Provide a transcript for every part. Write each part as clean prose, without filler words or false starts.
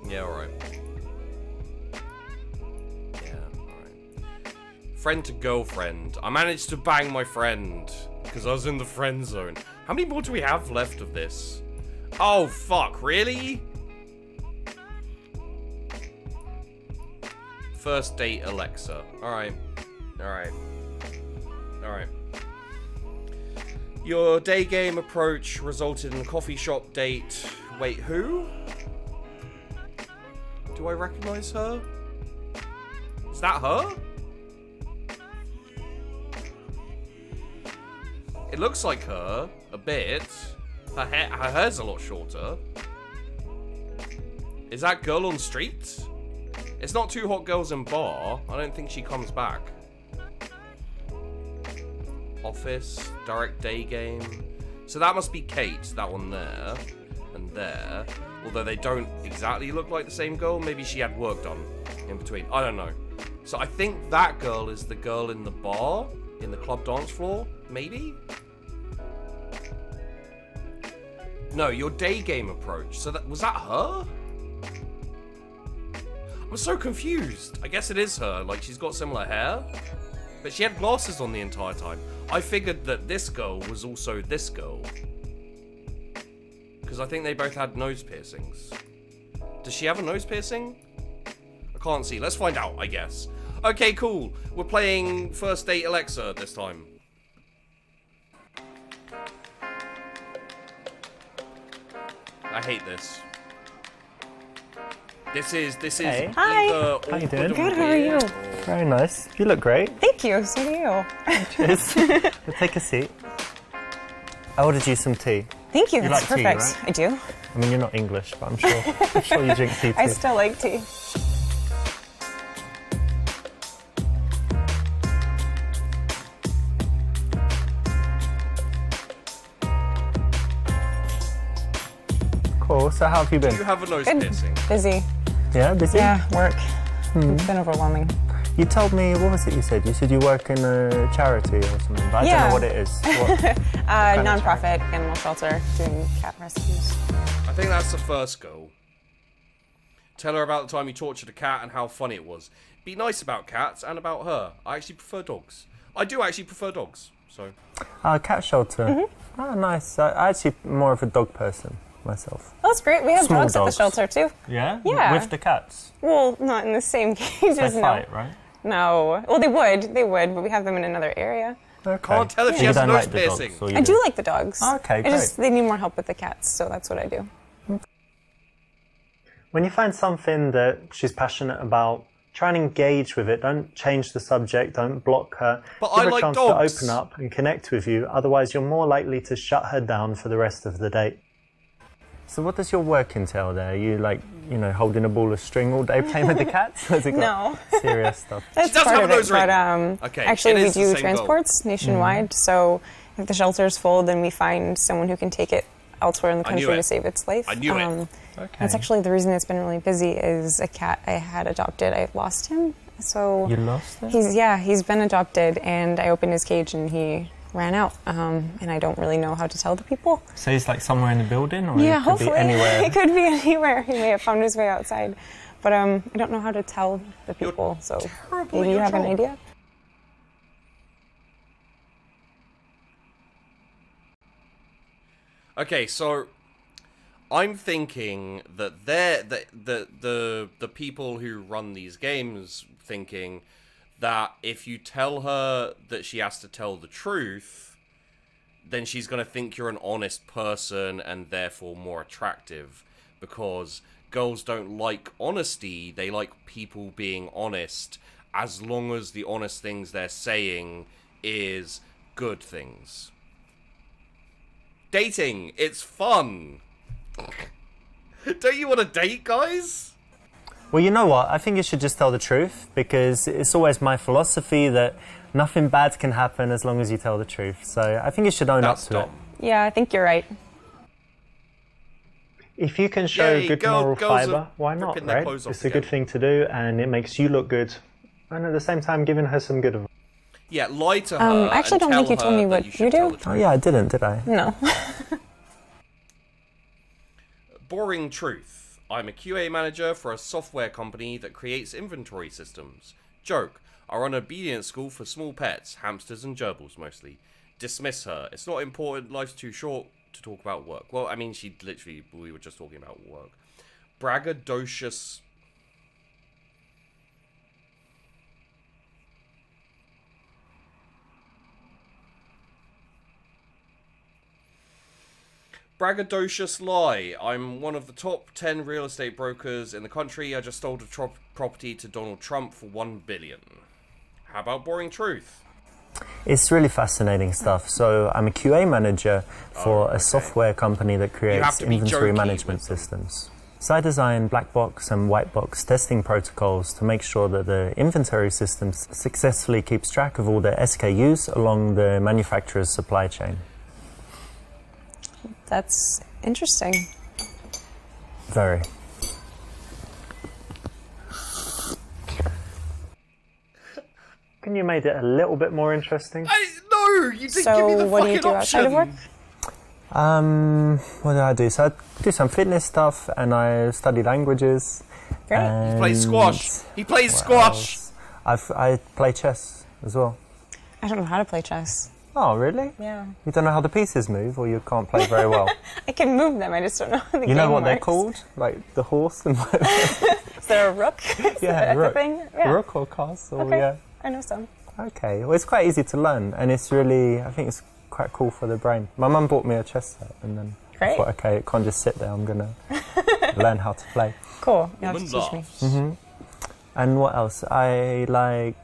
Yeah, alright. Yeah, alright. Friend to girlfriend. I managed to bang my friend because I was in the friend zone. How many more do we have left of this? Oh, fuck. Really? First date Alexa. Alright. Alright. Alright. Your day game approach resulted in a coffee shop date. Wait, who? Do I recognize her? Is that her? It looks like her a bit. Her hair's a lot shorter. Is that girl on street? It's not Two Hot Girls in Bar. I don't think she comes back. Office, direct day game. So that must be Kate, that one there. And there. Although they don't exactly look like the same girl. Maybe she had work done in between. I don't know. So I think that girl is the girl in the bar. In the club dance floor. Maybe? No, your day game approach. So that was that her? I'm so confused. I guess it is her. Like, she's got similar hair. But she had glasses on the entire time. I figured that this girl was also this girl. Because I think they both had nose piercings. Does she have a nose piercing? I can't see. Let's find out, I guess. Okay, cool. We're playing First Date Alexa this time. I hate this. This is Hey. Hi. How you doing? Good, how are you? Very nice. You look great. Thank you, so do you. Cheers. Well, take a seat. I ordered you some tea. Thank you, You that's like tea, perfect. right? I do. I mean, you're not English, but I'm sure you drink tea too. I still like tea. Cool. So how have you been? Do you have a nose Good. piercing? Busy. Yeah, busy? Yeah, work. It's been overwhelming. You told me, what was it you said? You said you work in a charity or something, but I don't know what it is. What kind of Non-profit animal shelter doing cat rescues. I think that's the first goal. Tell her about the time you tortured a cat and how funny it was. Be nice about cats and about her. I actually prefer dogs. I do actually prefer dogs, so... cat shelter. Oh, nice. I actually more of a dog person myself. Oh, that's great. We have Small dogs at the shelter too. Yeah? Yeah. With the cats? Well, not in the same cages, They fight, right? No. Well, they would, but we have them in another area. Okay. Can't tell if she You has a don't nose like the piercing. dogs, or you I do like the dogs. Okay, They need more help with the cats, so that's what I do. When you find something that she's passionate about, try and engage with it. Don't change the subject. Don't block her. But Give I her like a chance dogs. to open up and connect with you. Otherwise, you're more likely to shut her down for the rest of the date. So what does your work entail there? Are you like, holding a ball of string all day playing with the cats? Has it got No. serious stuff? That's does part have of a it, nose ring. but Okay, actually it we is the do same transports nationwide, so if the shelter's full, then we find someone who can take it elsewhere in the I knew country it. to save its life. I knew it. Okay. That's actually the reason it's been really busy is a cat I had adopted. I lost him, so You lost it? he's been adopted, and I opened his cage and he ran out, and I don't really know how to tell the people. So he's like somewhere in the building, or Yeah, it could hopefully be anywhere? he could be anywhere. He may have found his way outside, but I don't know how to tell the people. So terrible at maybe you your have an job. idea. Okay, so I'm thinking that the people who run these games thinking that if you tell her that she has to tell the truth, then she's going to think you're an honest person and therefore more attractive, because girls don't like honesty, they like people being honest, as long as the honest things they're saying is good things. Dating, it's fun. Don't you want to date, guys? Well, you know what? I think you should just tell the truth, because it's always my philosophy that nothing bad can happen as long as you tell the truth. So I think you should own That's up to dumb. it. Yeah, I think you're right. If you can show Yay, good girls moral are fibre, why not, ripping their right? clothes off It's a good again. thing to do, and it makes you look good. And at the same time, giving her some good advice. Yeah, lie to her. I actually and don't think tell you told her me that what you you should tell do. the truth. Oh yeah, I didn't, did I? No. Boring truth. I'm a QA manager for a software company that creates inventory systems. Joke. I run an obedience school for small pets, hamsters and gerbils mostly. Dismiss her. It's not important. Life's too short to talk about work. Well, I mean, we were just talking about work. Braggadocious. Braggadocious lie. I'm one of the top 10 real estate brokers in the country. I just sold a property to Donald Trump for $1 billion. How about boring truth? It's really fascinating stuff. So I'm a QA manager for a software company that creates inventory management systems. So I design black box and white box testing protocols to make sure that the inventory system successfully keeps track of all the SKUs along the manufacturer's supply chain. That's interesting. Very. Can you made it a little bit more interesting? No, you didn't give me the fucking option. So what do you do outside of work? What do? So I do some fitness stuff and I study languages. Great. He plays squash. He plays squash. I play chess as well. I don't know how to play chess. Oh, really? Yeah. You don't know how the pieces move, or you can't play very well? I can move them, I just don't know how the game You know what works. they're called? Like the horse and Is there a rook? yeah, rook. Yeah. Rook or castle, Okay. yeah. I know some. Okay, well, it's quite easy to learn, and it's really, I think it's quite cool for the brain. My mum bought me a chess set, and then I thought, okay, it can't just sit there, I'm going to learn how to play. Cool, you have to teach me. Mm-hmm. And what else? I like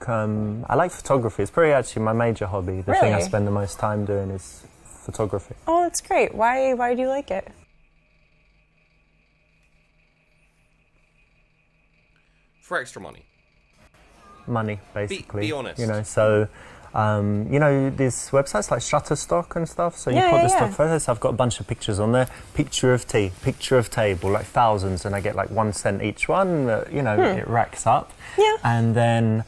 photography. It's probably actually my major hobby. The thing I spend the most time doing is photography. Oh, that's great. Why do you like it? For extra money. Money, basically. Be honest. You know, so you know, these websites like Shutterstock and stuff. So you put the stock photos. I've got a bunch of pictures on there. Picture of tea, picture of table, like thousands, and I get like 1 cent each one. You know, it racks up. Yeah. And then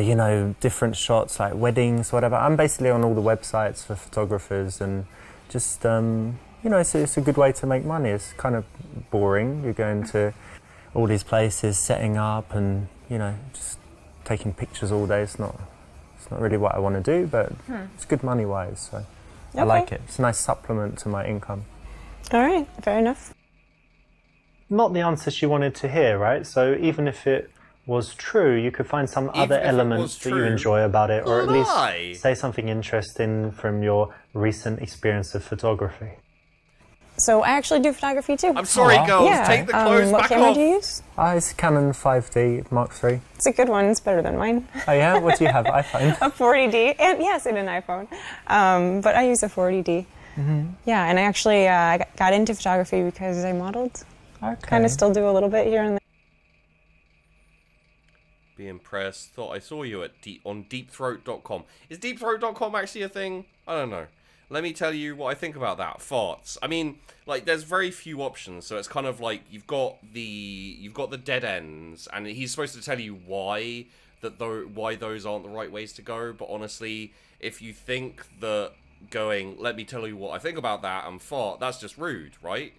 you know, different shots like weddings, whatever. I'm basically on all the websites for photographers, and just you know, it's a good way to make money. It's kind of boring. You're going to all these places, setting up, and you know, just taking pictures all day. It's not really what I want to do, but it's good money-wise, so I like it. It's a nice supplement to my income. All right, fair enough. Not the answer she wanted to hear, right? So even if it was true, you could find some other elements that you enjoy about it, or at least say something interesting from your recent experience of photography. So I actually do photography too. I'm sorry, girls. Yeah. Take the clothes back off. What camera do you use? It's Canon 5D Mark III. It's a good one. It's better than mine. Oh yeah? What do you have? iPhone? A 40D. And yes, and an iPhone. But I use a 40D. Mm-hmm. Yeah, and I actually got into photography because I modeled. Okay. Kind of still do a little bit here and there. Be impressed. Thought I saw you on deepthroat.com. Is deepthroat.com actually a thing? I don't know. Let me tell you what I think about that. Farts. I mean, like, there's very few options, so it's kind of like you've got the dead ends, and he's supposed to tell you why those aren't the right ways to go. But honestly, if you think that going, let me tell you what I think about that and fart, that's just rude, right?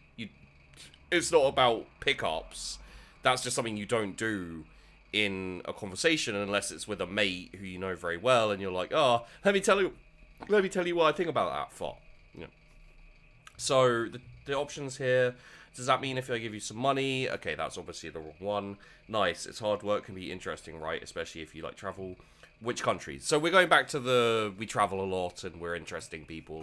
It's not about pickups. That's just something you don't do in a conversation unless it's with a mate who you know very well, and you're like, oh, let me tell you what I think about that fart. Yeah. So the options here. Does that mean if I give you some money? Okay, that's obviously the wrong one. Nice. It's hard work, can be interesting, right? Especially if you like travel. Which countries? So we're going back to we travel a lot and we're interesting people.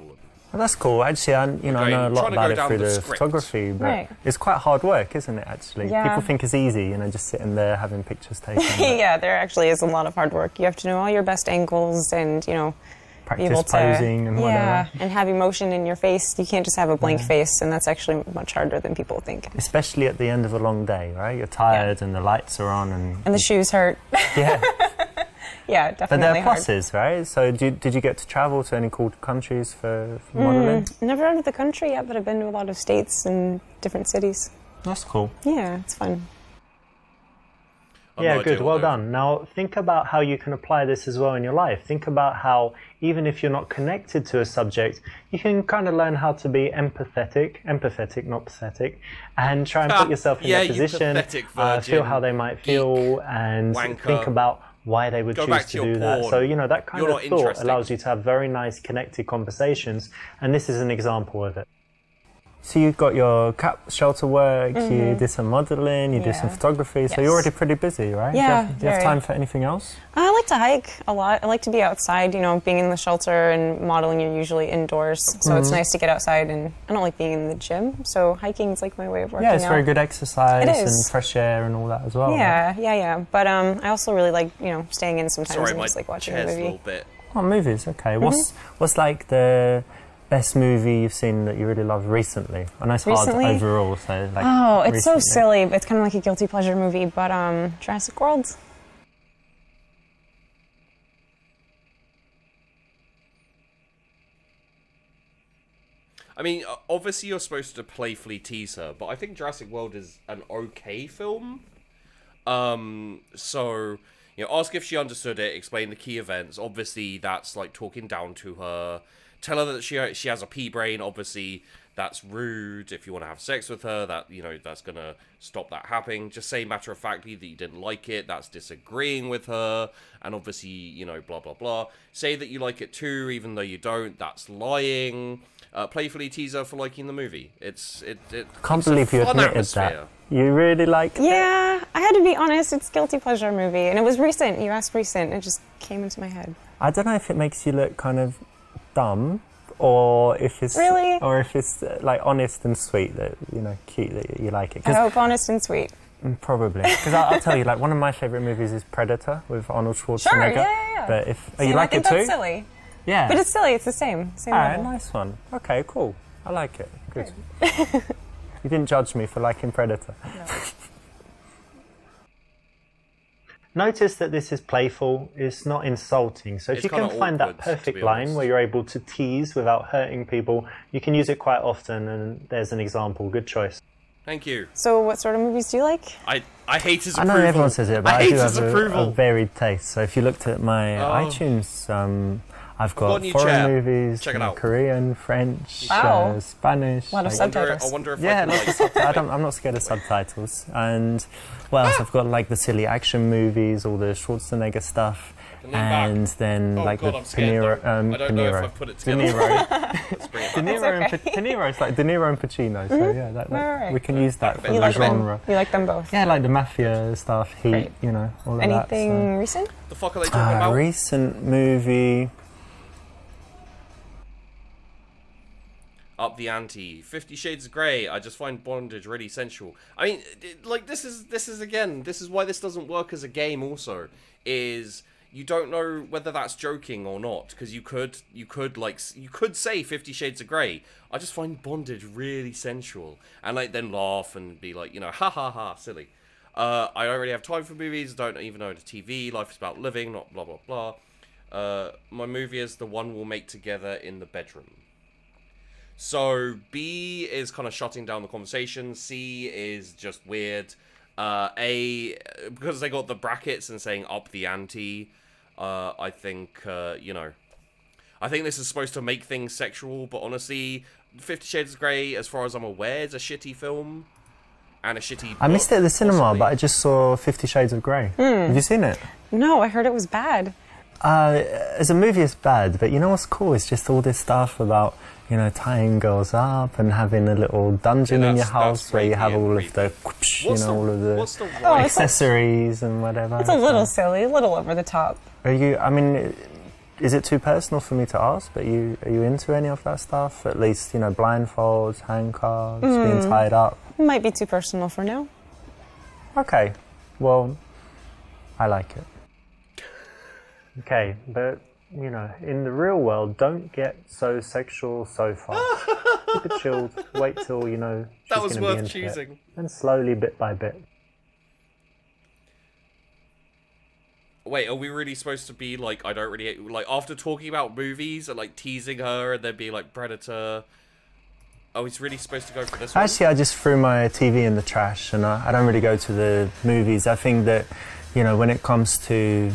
Well, that's cool. Actually, I know a lot about it through the photography, but it's quite hard work, isn't it, actually? Yeah. People think it's easy, you know, just sitting there having pictures taken. Yeah, there actually is a lot of hard work. You have to know all your best angles and, you know, practice posing and whatever. Yeah, and have emotion in your face. You can't just have a blank face, and that's actually much harder than people think. Especially at the end of a long day, right? You're tired and the lights are on. And the shoes hurt. Yeah. Yeah, definitely. But there are pluses, right? So did you get to travel to any cool countries for modeling? Never out of the country yet, but I've been to a lot of states and different cities. That's cool. Yeah, it's fun. Yeah, good. Well done. Now, think about how you can apply this as well in your life. Think about how, even if you're not connected to a subject, you can kind of learn how to be empathetic, not pathetic, and try and put yourself in their position, feel how they might feel, and think about why they would choose to do that. So, you know, that kind of thought allows you to have very nice, connected conversations, and this is an example of it. So you've got your cat shelter work, you did some modelling, you did some photography, so you're already pretty busy, right? Yeah, do you have time for anything else? I like to hike a lot. I like to be outside, you know, being in the shelter and modelling, you're usually indoors, so it's nice to get outside, and I don't like being in the gym, so hiking is like my way of working out. Yeah, it's very good exercise and fresh air and all that as well. Yeah, right? But I also really like, you know, staying in sometimes and just like watching a movie. A little bit. Oh, movies, okay. What's like the best movie you've seen that you really loved recently? I know it's hard overall, so like... it's so silly. It's kind of like a guilty pleasure movie, but Jurassic World. I mean, obviously you're supposed to playfully tease her, but I think Jurassic World is an okay film. So, you know, ask if she understood it, explain the key events. Obviously, that's like talking down to her. Tell her that she has a pea brain. Obviously, that's rude. If you want to have sex with her, that, you know, that's gonna stop that happening. Just say matter of factly that you didn't like it. That's disagreeing with her, and obviously, you know, blah blah blah. Say that you like it too, even though you don't. That's lying. Playfully tease her for liking the movie. I can't believe you admitted that. You really like it? Yeah, I had to be honest. It's a guilty pleasure movie, and it was recent. You asked recent. It just came into my head. I don't know if it makes you look kind of dumb, or if it's like honest and sweet, that, you know, cute that you like it. I hope honest and sweet. Probably, because I'll tell you, like, one of my favourite movies is Predator with Arnold Schwarzenegger. Sure, yeah. But you like it too? That's silly. Yeah. But it's silly. It's the same. Alright, nice one. Okay, cool. I like it. Good. You didn't judge me for liking Predator. No. Notice that this is playful, it's not insulting. So if you can find that perfect line where you're able to tease without hurting people, you can use it quite often, and there's an example. Good choice. Thank you. So what sort of movies do you like? I hate his approval. I know everyone says it, but I do have a varied taste. So if you looked at my iTunes, I've got foreign movies, Korean, French, Spanish. A lot of subtitles. I wonder if I can, I'm not scared of subtitles. And what else? I've got like the silly action movies, all the Schwarzenegger stuff, and then like the De Niro. It's like De Niro and Pacino. So yeah, we can use that for the genre. You like them both? Yeah, like the mafia stuff, Heat, you know, all of that. Anything recent? The fuck are they talking about? Recent movie. Up the ante. 50 Shades of Grey. I just find bondage really sensual. I mean, like, this is why this doesn't work as a game also, is you don't know whether that's joking or not, because you could say 50 Shades of Grey. I just find bondage really sensual, and like then laugh and be like, you know, ha ha ha, silly. I already have time for movies, don't even own a TV, life is about living, not blah blah blah. My movie is the one we'll make together in the bedroom. So B is kind of shutting down the conversation. C is just weird. A, because they got the brackets and saying up the ante, I think, you know, I think this is supposed to make things sexual, but honestly, 50 Shades of Grey, as far as I'm aware, is a shitty film. And a shitty book, I missed it at the cinema, but I just saw 50 Shades of Grey. Have you seen it? No, I heard it was bad. As a movie, it's bad, but you know what's cool? It's just all this stuff about, you know, tying girls up and having a little dungeon in your house where you have all of the, all of the accessories and whatever. It's a little silly, a little over the top. I mean, is it too personal for me to ask? But are you into any of that stuff? At least, you know, blindfolds, handcuffs, being tied up. Might be too personal for now. Okay, well, I like it. Okay, but, you know, in the real world, don't get so sexual so fast. Keep it chilled. Wait till, you know, that was worth be choosing. It, and slowly, bit by bit. Wait, are we really supposed to be like, I don't really, like, after talking about movies and like teasing her and then being like Predator? Oh, he's really supposed to go for this one? Actually, I just threw my TV in the trash, and I don't really go to the movies. I think that you know, when it comes to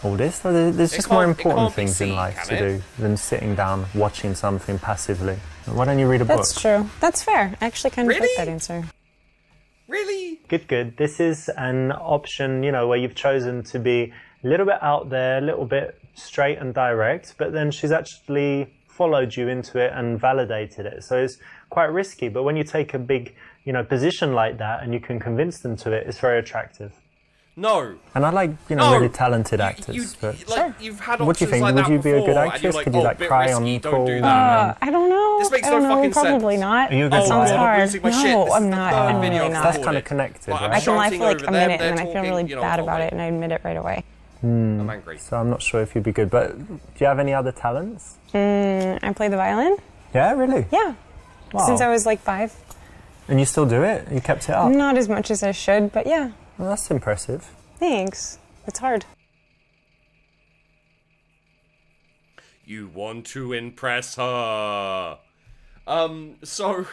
all this, there's just more important things in life to do than sitting down watching something passively. Why don't you read a book? That's true. That's fair. I actually kind of like that answer. Really? Good. This is an option, you know, where you've chosen to be a little bit out there, a little bit straight and direct, but then she's actually followed you into it and validated it. So it's quite risky, but when you take a big, you know, position like that and you can convince them to it, it's very attractive. No. And I like, you know, really talented actors. You've had what do you think? like Would you be a good before, actress? Like, Could you like cry on call? I don't know. This makes no fucking sense. Probably not. Are you a good Sounds liar? hard. No, I'm not. I'm really not. That's kind of connected. Like, right? I can lie for like a minute them, and then I feel really bad about it and I admit it right away. I'm angry. So I'm not sure if you'd be good, but do you have any other talents? I play the violin. Yeah, really? Yeah. Wow. Since I was like 5. And you still do it? You kept it up? Not as much as I should, but yeah. Well, that's impressive. Thanks. It's hard. You want to impress her. So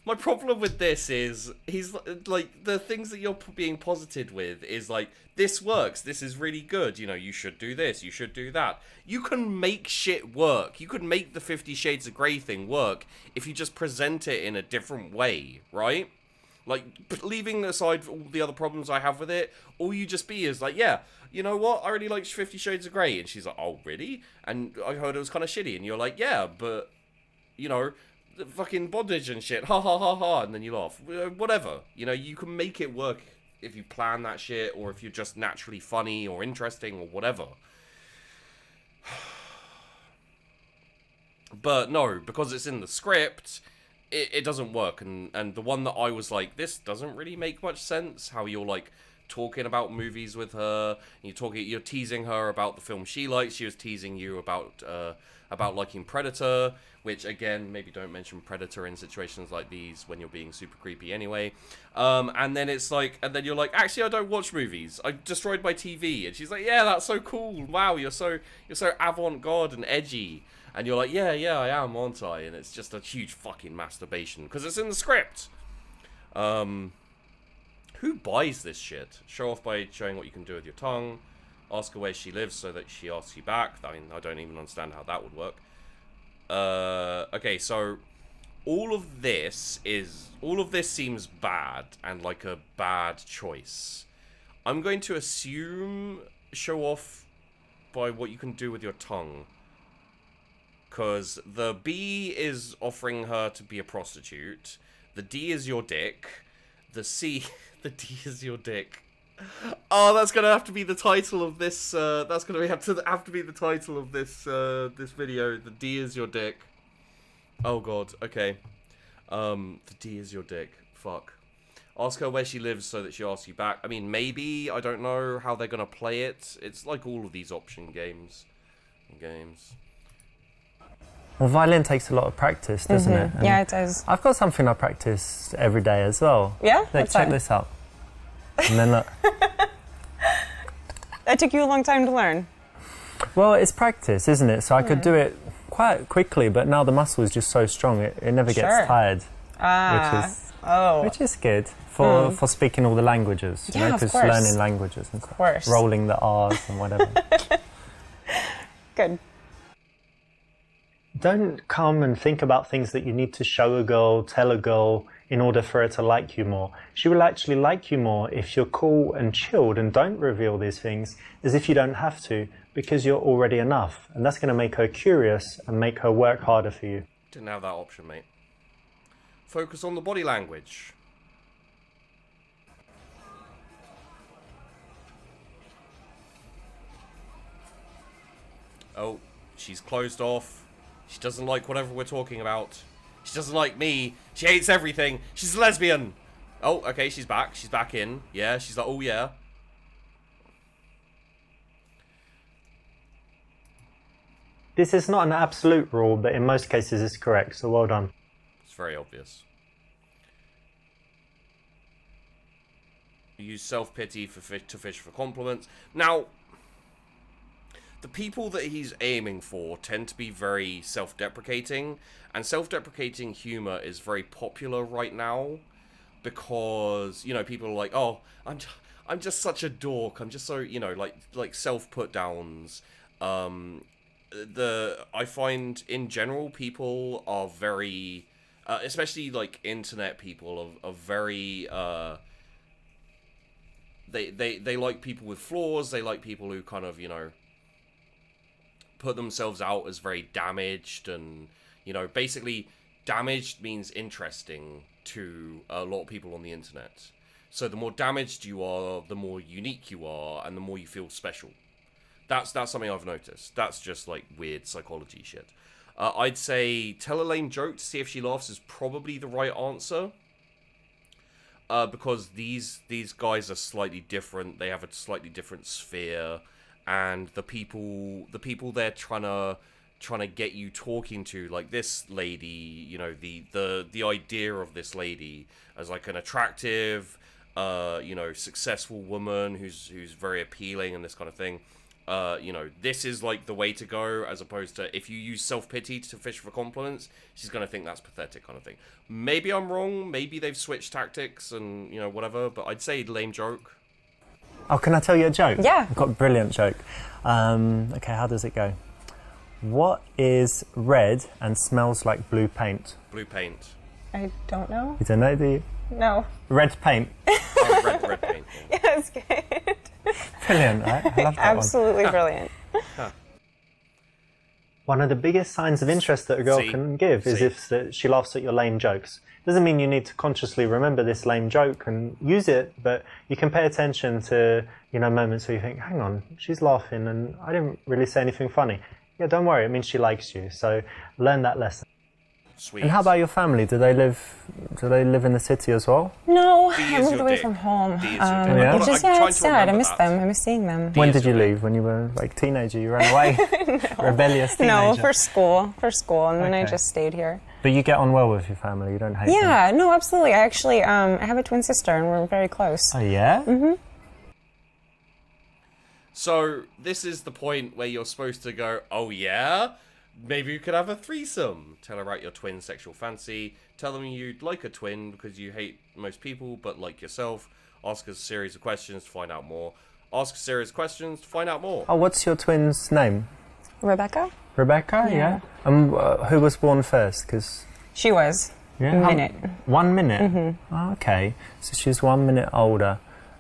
my problem with this is he's like the things that you're being posited with is like this works, this is really good, you know, you should do this, you should do that. You can make shit work. You could make the 50 Shades of Grey thing work if you just present it in a different way, right? Like, leaving aside all the other problems I have with it, all you just be is like, yeah, you know what? I really liked 50 Shades of Grey. And she's like, oh, really? And I heard it was kind of shitty. And you're like, yeah, but, you know, the fucking bondage and shit. Ha, ha, ha, ha. And then you laugh. Whatever. You know, you can make it work if you plan that shit or if you're just naturally funny or interesting or whatever. But no, because it's in the script... It doesn't work, and the one that I was like, this doesn't really make much sense, how you're like talking about movies with her, you're teasing her about the film she likes, she was teasing you about liking Predator, which again, maybe don't mention Predator in situations like these when you're being super creepy anyway, and then it's like, and then you're like, actually I don't watch movies, I destroyed my TV, and she's like, yeah, that's so cool, wow, you're so avant-garde and edgy. And you're like, yeah, I am, aren't I? And it's just a huge fucking masturbation. Because it's in the script. Who buys this shit? Show off by showing what you can do with your tongue. Ask her where she lives so that she asks you back. I mean, I don't even understand how that would work. Okay, so all of this seems bad and like a bad choice. I'm going to assume show off by what you can do with your tongue. Because the B is offering her to be a prostitute. The D is your dick. The C, the D is your dick. Oh, that's gonna have to be the title of this. That's gonna have to be the title of this this video. The D is your dick. Oh god. Okay. The D is your dick. Fuck. Ask her where she lives so that she asks you back. I mean, maybe. I don't know how they're gonna play it. It's like all of these option games. Well, violin takes a lot of practice, doesn't it? And yeah, it does. I've got something I practice every day as well. Yeah? Like, check this out. And then look. That took you a long time to learn. Well, it's practice, isn't it? So I could do it quite quickly, but now the muscle is just so strong, it never gets tired. Which is good for speaking all the languages. Yeah, because learning languages and stuff. Rolling the R's and whatever. Good. Don't come and think about things that you need to show a girl, tell a girl, in order for her to like you more. She will actually like you more if you're cool and chilled and don't reveal these things, as if you don't have to, because you're already enough. And that's going to make her curious and make her work harder for you. Didn't have that option, mate. Focus on the body language. Oh, she's closed off. She doesn't like whatever we're talking about. She doesn't like me. She hates everything. She's a lesbian. Oh, okay, she's back. She's back in. Yeah, she's like, oh, yeah. This is not an absolute rule, but in most cases it's correct, so well done. It's very obvious. You use self-pity to fish for compliments. Now... the people that he's aiming for tend to be very self-deprecating, and self-deprecating humor is very popular right now because, you know, people are like, oh, I'm just such a dork. I'm just so, you know, like self put downs. I find in general people are very, especially like internet people are very. They like people with flaws. They like people who kind of, you know, put themselves out as very damaged, and, you know, basically damaged means interesting to a lot of people on the internet. So the more damaged you are, the more unique you are, and the more you feel special. That's something I've noticed. That's just like weird psychology shit. I'd say tell a lame joke to see if she laughs is probably the right answer. Because these guys are slightly different. They have a slightly different sphere, and the people they're trying to get you talking to, like this lady, you know, the idea of this lady as like an attractive, you know, successful woman who's very appealing and this kind of thing. You know, this is like the way to go, as opposed to if you use self-pity to fish for compliments, she's going to think that's pathetic kind of thing. Maybe I'm wrong, maybe they've switched tactics and, you know, whatever, but I'd say lame joke. Oh, can I tell you a joke? Yeah. I've got a brilliant joke. Okay, how does it go? What is red and smells like blue paint? Blue paint. I don't know. You don't know, do you? No. Red paint. Oh, red paint. Yeah, that's good. Brilliant, right? I love that Absolutely brilliant. One of the biggest signs of interest that a girl can give is if she laughs at your lame jokes. Doesn't mean you need to consciously remember this lame joke and use it, but you can pay attention to, you know, moments where you think, hang on, she's laughing and I didn't really say anything funny. Yeah, don't worry, it means she likes you. So learn that lesson. Sweet. And how about your family? Do they live in the city as well? No, I moved away from home. Yeah? It's just, it's sad. I miss them. I miss seeing them. When did you leave? When you were like teenager? You ran away? No. Rebellious teenager? No, for school, and then I just stayed here. But you get on well with your family? You don't hate them? Yeah, no, absolutely. I actually I have a twin sister and we're very close. Oh, yeah? Mm-hmm. So this is the point where you're supposed to go, oh yeah? Maybe you could have a threesome. Tell her about your twin sexual fancy. Tell them you'd like a twin because you hate most people but like yourself. Ask a series of questions to find out more. Ask a series of questions to find out more. Oh, what's your twin's name? Rebecca? Rebecca, yeah. Who was born first? Cause she was. Yeah? 1 minute. 1 minute? Mm-hmm. Oh, okay. So she's 1 minute older.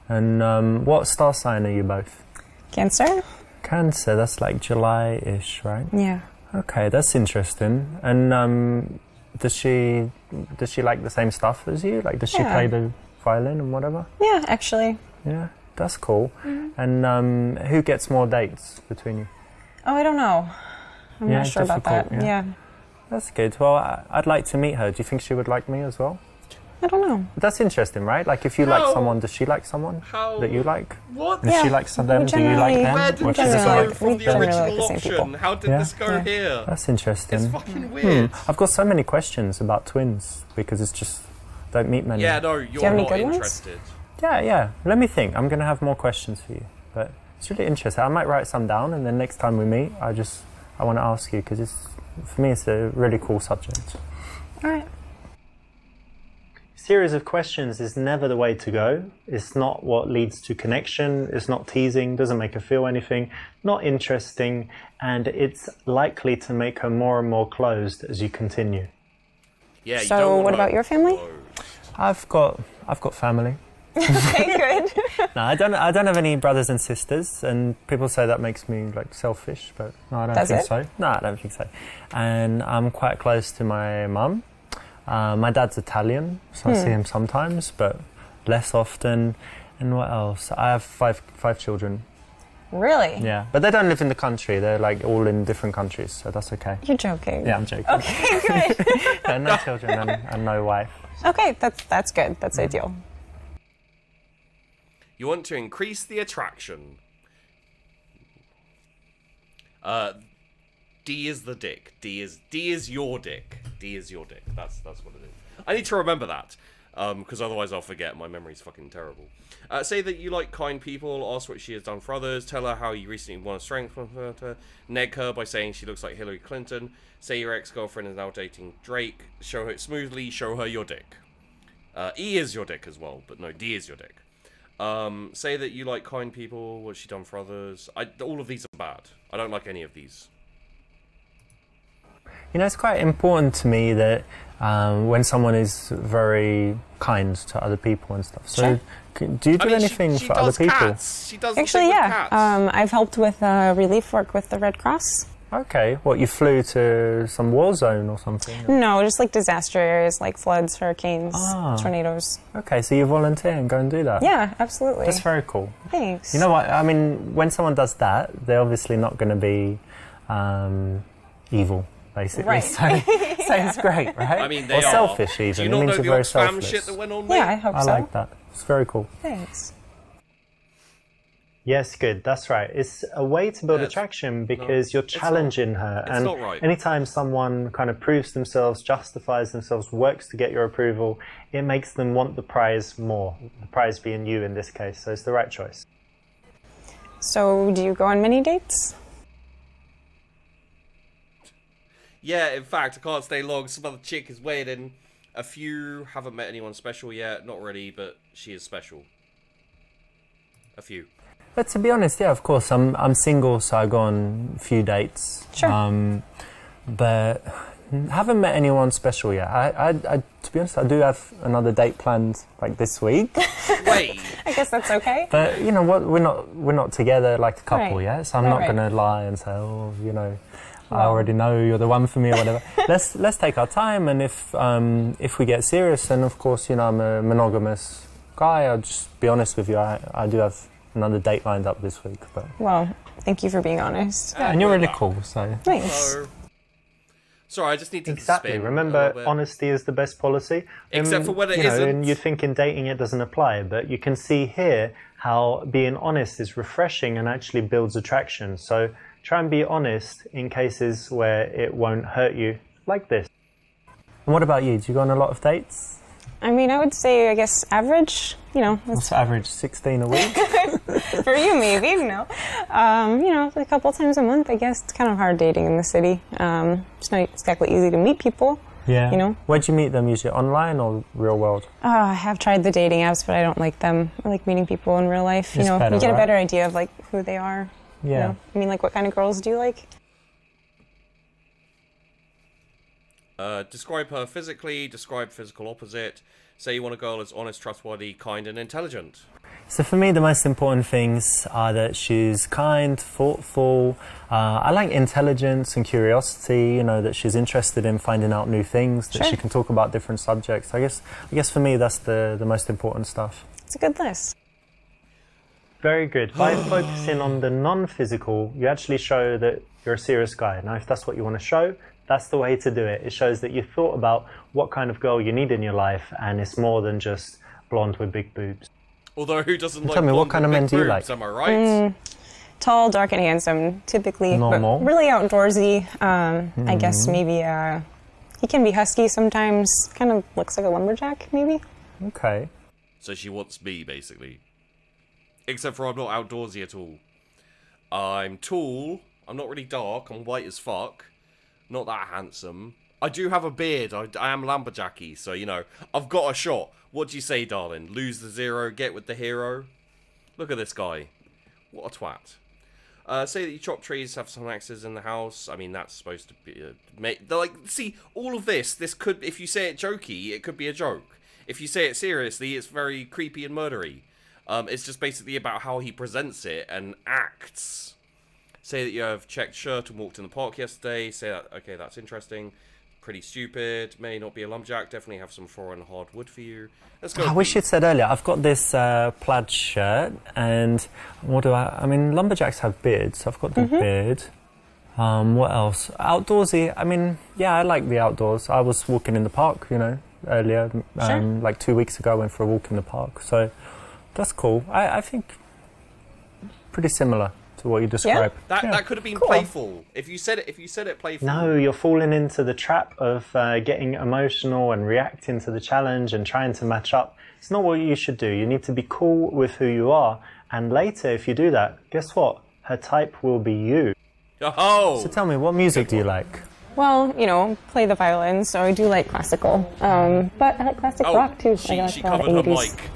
And what star sign are you both? Cancer? Cancer, that's like July-ish, right? Yeah. Okay, that's interesting. And does she like the same stuff as you? Like, does she play the violin and whatever? Yeah, actually. Yeah, that's cool. Mm-hmm. And who gets more dates between you? Oh, I don't know. I'm not sure about that. Yeah. That's good. Well, I'd like to meet her. Do you think she would like me as well? I don't know. That's interesting, right? Like, if you like someone, does she like someone that you like? What? And if she likes them, do you like them? Where did this go from the original option? How did this go here? That's interesting. It's fucking weird. I've got so many questions about twins because it's just don't meet many. Yeah, no, you're not interested. Yeah. Let me think. I'm going to have more questions for you, but it's really interesting. I might write some down, and then next time we meet, I want to ask you because for me it's a really cool subject. All right. Series of questions is never the way to go. It's not what leads to connection. It's not teasing, doesn't make her feel anything, not interesting, and it's likely to make her more and more closed as you continue. Yeah. So what about your family? I've got family. Okay, good. No, I don't have any brothers and sisters, and people say that makes me like selfish, but no, I don't think so. No, I don't think so. And I'm quite close to my mum. My dad's Italian, so I see him sometimes, but less often. And what else? I have five children. Really? Yeah, but they don't live in the country. They're like all in different countries, so that's okay. You're joking. Yeah, I'm joking. Okay, good. No children and no wife. Okay, that's good. That's ideal. You want to increase the attraction. D is the dick. D is your dick. D is your dick. That's what it is. I need to remember that, because otherwise I'll forget. My memory's fucking terrible. Say that you like kind people. Ask what she has done for others. Tell her how you recently won a strength from her. Neg her by saying she looks like Hillary Clinton. Say your ex-girlfriend is now dating Drake. Show her smoothly. Show her your dick. E is your dick as well, but no, D is your dick. Say that you like kind people. What's she done for others? All of these are bad. I don't like any of these. You know, it's quite important to me that when someone is very kind to other people and stuff. So, do you do anything for other people? Cats. She does actually, yeah. Cats. I've helped with relief work with the Red Cross. Okay. What, you flew to some war zone or something? No, just like disaster areas like floods, hurricanes, tornadoes. Okay, so you volunteer and go and do that? Yeah, absolutely. That's very cool. Thanks. You know what? I mean, when someone does that, they're obviously not going to be evil, basically. Right. So it's great, right? I mean, they or are. selfish, even. Do you not it means know the you're very Oxfam selfless. shit that went on? Yeah, I hope so. I like that. It's very cool. Thanks. Yes, good. That's right. It's a way to build attraction because you're challenging her. It's not right. Anytime someone kind of proves themselves, justifies themselves, works to get your approval, it makes them want the prize more. The prize being you in this case. So it's the right choice. So, do you go on many dates? Yeah, in fact, I can't stay long. Some other chick is waiting. A few haven't met anyone special yet. Not really, but she is special. A few. But to be honest, yeah, of course, I'm single, so I go on a few dates. Sure. But haven't met anyone special yet. I to be honest, I do have another date planned like this week. Wait. I guess that's okay. But you know what? We're not together like a couple yet, so I'm not going to lie and say, oh, you know, I already know you're the one for me or whatever. let's take our time, and if we get serious, then of course, you know, I'm a monogamous guy. I'll just be honest with you. I do have another date lined up this week, but well, thank you for being honest. and you're really cool, so thanks. Sorry, I just need to exactly. spin Remember, honesty is the best policy. Except for when it you know, isn't. and you think in dating it doesn't apply, but you can see here how being honest is refreshing and actually builds attraction. So try and be honest in cases where it won't hurt you, like this. And what about you? Do you go on a lot of dates? I mean, I would say, I guess, average, you know. What's average, 16 a week? For you, maybe, you know. You know, a couple times a month, I guess. It's kind of hard dating in the city. It's not exactly easy to meet people. Yeah. You know. Where'd you meet them? Usually online or real world? I have tried the dating apps, but I don't like them. I like meeting people in real life. You know, better, you get a right? better idea of, like, who they are. Yeah. You know? I mean, like, what kind of girls do you like? Describe her physically, describe physical opposite. Say you want a girl that's honest, trustworthy, kind, and intelligent. So for me, the most important things are that she's kind, thoughtful. I like intelligence and curiosity, you know, that she's interested in finding out new things, that she can talk about different subjects. I guess for me, that's the most important stuff. It's a good list. Very good. By focusing on the non-physical, you actually show that you're a serious guy. Now, if that's what you want to show, that's the way to do it. It shows that you thought about what kind of girl you need in your life, and it's more than just blonde with big boobs. Although, who doesn't like tell me, what kind of men do you boobs, like? am I right? Tall, dark, and handsome, typically. Normal. But really outdoorsy. I guess maybe he can be husky sometimes. Kind of looks like a lumberjack, maybe. Okay. So she wants me, basically. Except for I'm not outdoorsy at all. I'm tall. I'm not really dark. I'm white as fuck. Not that handsome. I do have a beard. I am lumberjacky, so, you know, I've got a shot. What do you say, darling? Lose the zero, get with the hero? Look at this guy. What a twat. Say that you chop trees, have some axes in the house. I mean, that's supposed to be like, see, all of this could, if you say it jokey, it could be a joke. If you say it seriously, it's very creepy and murdery. It's just basically about how he presents it and acts. Say that you have checked shirt and walked in the park yesterday. Say that, okay, that's interesting. Pretty stupid. May not be a lumberjack. Definitely have some foreign hardwood for you. Let's go. I wish you'd said earlier. I've got this plaid shirt, and what do I mean, lumberjacks have beards, so I've got the beard. What else? Outdoorsy. I mean, yeah, I like the outdoors. I was walking in the park, you know, earlier. Like 2 weeks ago, I went for a walk in the park. So that's cool. I think pretty similar to what you described. Yeah? That could have been playful. If you said it playful. No, you're falling into the trap of getting emotional and reacting to the challenge and trying to match up. It's not what you should do. You need to be cool with who you are. And later, if you do that, guess what? Her type will be you. Oh! So tell me, what music do you like? Well, you know, play the violin, so I do like classical. But I like classic rock too. She I like covered her mic.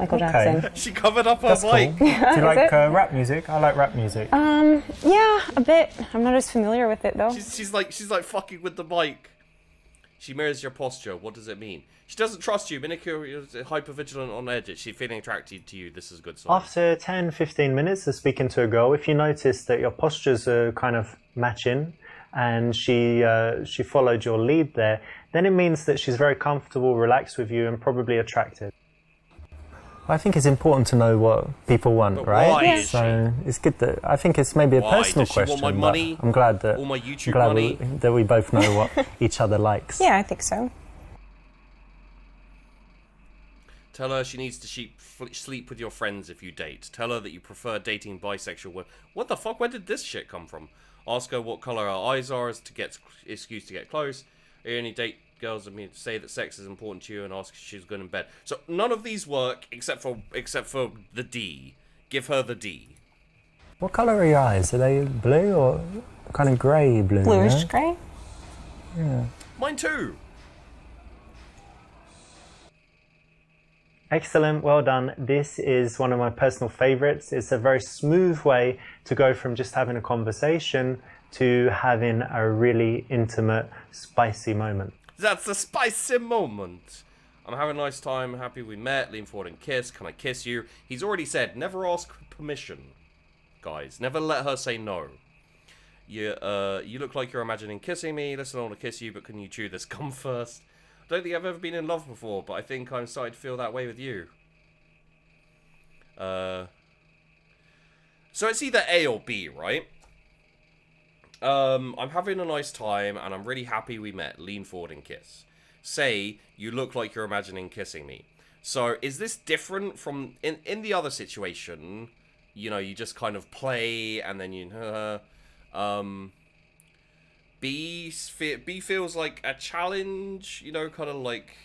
Michael Jackson. She covered up her mic. Cool. Do you like rap music? I like rap music. Yeah, a bit. I'm not as familiar with it though. She's like fucking with the mic. She mirrors your posture. What does it mean? She doesn't trust you. Minako is hypervigilant on edge. Is she feeling attracted to you? This is a good sign. After 10-15 minutes of speaking to a girl, if you notice that your postures are kind of matching and she followed your lead there, then it means that she's very comfortable, relaxed with you, and probably attracted. I think it's important to know what people want, but right? Why is so she? It's good that I think it's maybe a personal Does she question. want my money? I'm glad that all my YouTube money. That we both know what each other likes. Yeah, I think so. Tell her she needs to sleep with your friends if you date. Tell her that you prefer dating bisexual women. What the fuck? Where did this shit come from? Ask her what color her eyes are as to get excuse to get close. You only date girls that say that sex is important to you and ask if she's good in bed. So none of these work except for the D. Give her the D. What color are your eyes? Are they blue or kind of grey blue? Bluish grey? Yeah. Mine too. Excellent, well done. This is one of my personal favorites. It's a very smooth way to go from just having a conversation to having a really intimate, spicy moment. That's a spicy moment. I'm having a nice time, happy we met, lean forward and kiss. Can I kiss you? He's already said, never ask permission, guys. Never let her say no. You look like you're imagining kissing me. Listen, I want to kiss you, but can you chew this gum first? I don't think I've ever been in love before, but I think I'm starting to feel that way with you. So it's either A or B, right? I'm having a nice time, and I'm really happy we met. Lean forward and kiss. Say, you look like you're imagining kissing me. So, is this different from... In the other situation, you know, you just kind of play, and then you... B feels like a challenge, you know, kind of like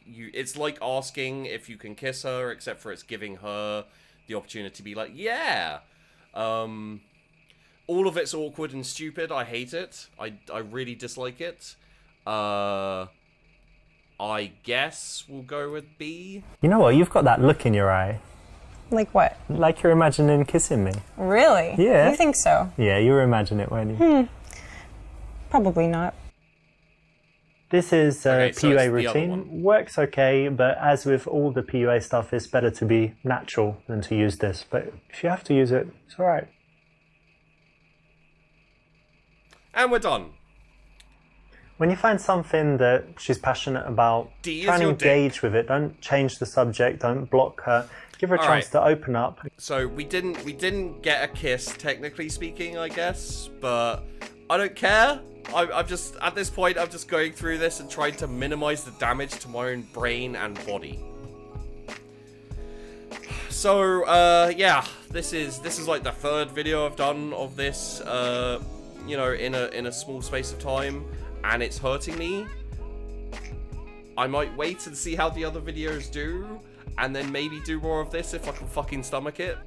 you. It's like asking if you can kiss her, except for it's giving her the opportunity to be like, yeah. All of it's awkward and stupid. I hate it. I really dislike it. I guess we'll go with B. You know what? You've got that look in your eye. Like what? Like you're imagining kissing me. Really? Yeah. You think so? Yeah, you were imagining it, weren't you? Probably not. This is Okay, so PUA it's the other routine. one. Works okay, but as with all the PUA stuff, it's better to be natural than to use this. But if you have to use it, it's all right. And we're done. When you find something that she's passionate about, D is try and your engage with it. Don't change the subject. Don't block her. Give her a All chance right. to open up. So we didn't get a kiss, technically speaking, I guess, but I don't care. I'm just, at this point, I'm just going through this and trying to minimize the damage to my own brain and body. So, yeah, this is like the third video I've done of this, you know, in a small space of time, and it's hurting me. I might wait and see how the other videos do, and then maybe do more of this if I can fucking stomach it.